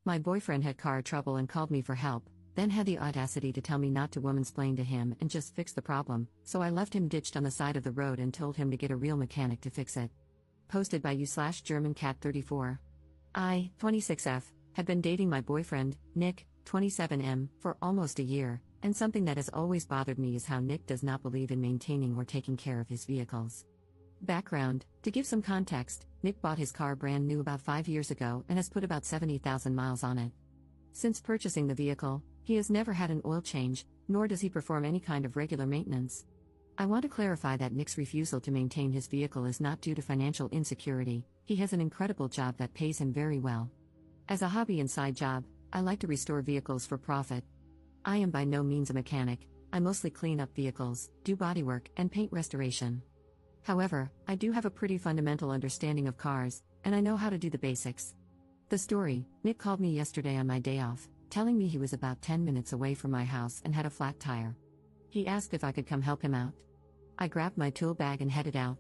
My boyfriend had car trouble and called me for help, then had the audacity to tell me not to womansplain to him and just fix the problem, so I left him ditched on the side of the road and told him to get a real mechanic to fix it. Posted by u/GermanCat34. I, 26F, had been dating my boyfriend, Nick, 27M, for almost a year, and something that has always bothered me is how Nick does not believe in maintaining or taking care of his vehicles. Background: to give some context, Nick bought his car brand new about 5 years ago and has put about 70,000 miles on it. Since purchasing the vehicle, he has never had an oil change, nor does he perform any kind of regular maintenance. I want to clarify that Nick's refusal to maintain his vehicle is not due to financial insecurity. He has an incredible job that pays him very well. As a hobby and side job, I like to restore vehicles for profit. I am by no means a mechanic. I mostly clean up vehicles, do bodywork, and paint restoration. However, I do have a pretty fundamental understanding of cars, and I know how to do the basics. The story: Nick called me yesterday on my day off, telling me he was about 10 minutes away from my house and had a flat tire. He asked if I could come help him out. I grabbed my tool bag and headed out.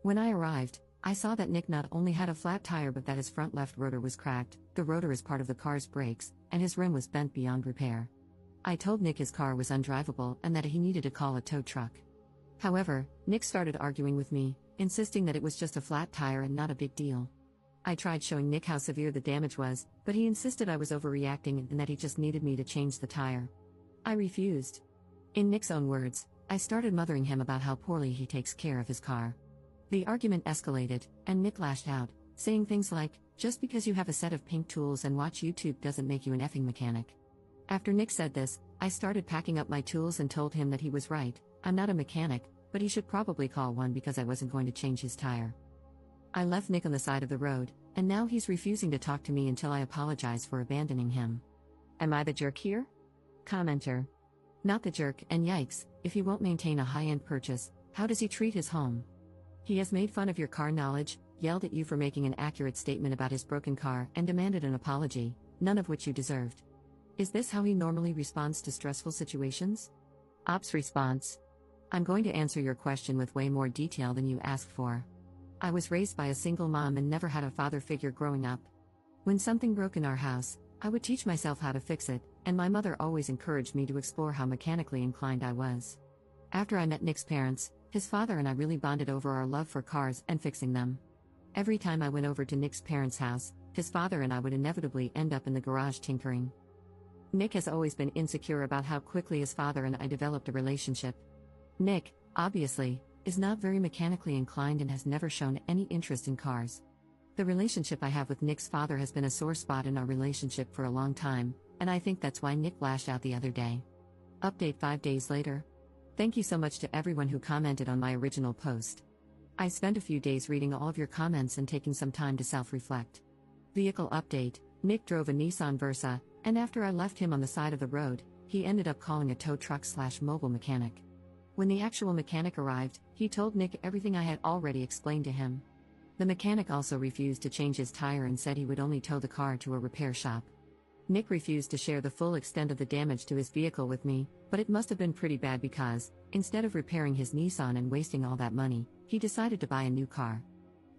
When I arrived, I saw that Nick not only had a flat tire but that his front left rotor was cracked, the rotor is part of the car's brakes, and his rim was bent beyond repair. I told Nick his car was undrivable and that he needed to call a tow truck. However, Nick started arguing with me, insisting that it was just a flat tire and not a big deal. I tried showing Nick how severe the damage was, but he insisted I was overreacting and that he just needed me to change the tire. I refused. In Nick's own words, I started mothering him about how poorly he takes care of his car. The argument escalated, and Nick lashed out, saying things like, "Just because you have a set of pink tools and watch YouTube doesn't make you an effing mechanic." After Nick said this, I started packing up my tools and told him that he was right. I'm not a mechanic, but he should probably call one because I wasn't going to change his tire. I left Nick on the side of the road, and now he's refusing to talk to me until I apologize for abandoning him. Am I the jerk here? Commenter: not the jerk, and yikes, if he won't maintain a high-end purchase, how does he treat his home? He has made fun of your car knowledge, yelled at you for making an accurate statement about his broken car, and demanded an apology, none of which you deserved. Is this how he normally responds to stressful situations? Ops response: I'm going to answer your question with way more detail than you asked for. I was raised by a single mom and never had a father figure growing up. When something broke in our house, I would teach myself how to fix it, and my mother always encouraged me to explore how mechanically inclined I was. After I met Nick's parents, his father and I really bonded over our love for cars and fixing them. Every time I went over to Nick's parents' house, his father and I would inevitably end up in the garage tinkering. Nick has always been insecure about how quickly his father and I developed a relationship. Nick, obviously, is not very mechanically inclined and has never shown any interest in cars. The relationship I have with Nick's father has been a sore spot in our relationship for a long time, and I think that's why Nick lashed out the other day. Update 5 days later. Thank you so much to everyone who commented on my original post. I spent a few days reading all of your comments and taking some time to self-reflect. Vehicle update: Nick drove a Nissan Versa, and after I left him on the side of the road, he ended up calling a tow truck/mobile mechanic. When the actual mechanic arrived, he told Nick everything I had already explained to him. The mechanic also refused to change his tire and said he would only tow the car to a repair shop. Nick refused to share the full extent of the damage to his vehicle with me, but it must have been pretty bad because, instead of repairing his Nissan and wasting all that money, he decided to buy a new car.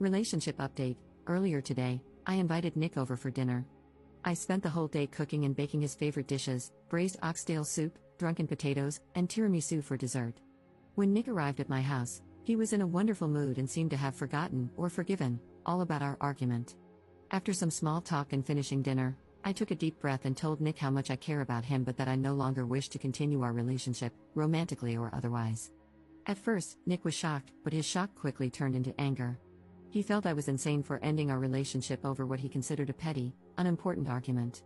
Relationship update: earlier today, I invited Nick over for dinner. I spent the whole day cooking and baking his favorite dishes: braised oxtail soup, drunken potatoes, and tiramisu for dessert. When Nick arrived at my house, he was in a wonderful mood and seemed to have forgotten, or forgiven, all about our argument. After some small talk and finishing dinner, I took a deep breath and told Nick how much I care about him but that I no longer wish to continue our relationship, romantically or otherwise. At first, Nick was shocked, but his shock quickly turned into anger. He felt I was insane for ending our relationship over what he considered a petty, unimportant argument.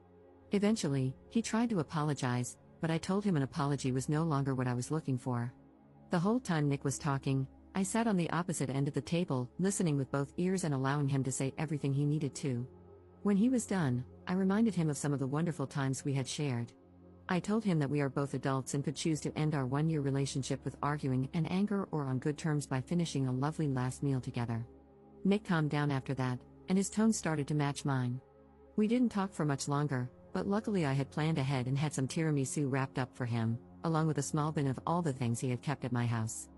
Eventually, he tried to apologize, but I told him an apology was no longer what I was looking for. The whole time Nick was talking, I sat on the opposite end of the table, listening with both ears and allowing him to say everything he needed to. When he was done, I reminded him of some of the wonderful times we had shared. I told him that we are both adults and could choose to end our one-year relationship with arguing and anger or on good terms by finishing a lovely last meal together. Nick calmed down after that, and his tone started to match mine. We didn't talk for much longer, but luckily I had planned ahead and had some tiramisu wrapped up for him, along with a small bin of all the things he had kept at my house.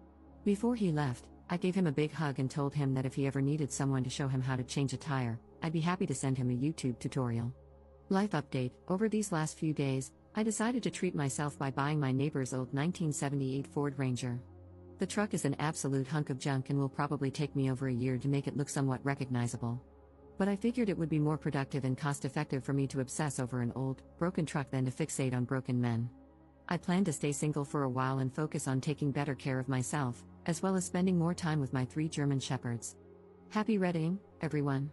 Before he left, I gave him a big hug and told him that if he ever needed someone to show him how to change a tire, I'd be happy to send him a YouTube tutorial. Life update. Over these last few days, I decided to treat myself by buying my neighbor's old 1978 Ford Ranger. The truck is an absolute hunk of junk and will probably take me over a year to make it look somewhat recognizable. But I figured it would be more productive and cost-effective for me to obsess over an old, broken truck than to fixate on broken men. I plan to stay single for a while and focus on taking better care of myself, as well as spending more time with my 3 German shepherds. Happy reading, everyone!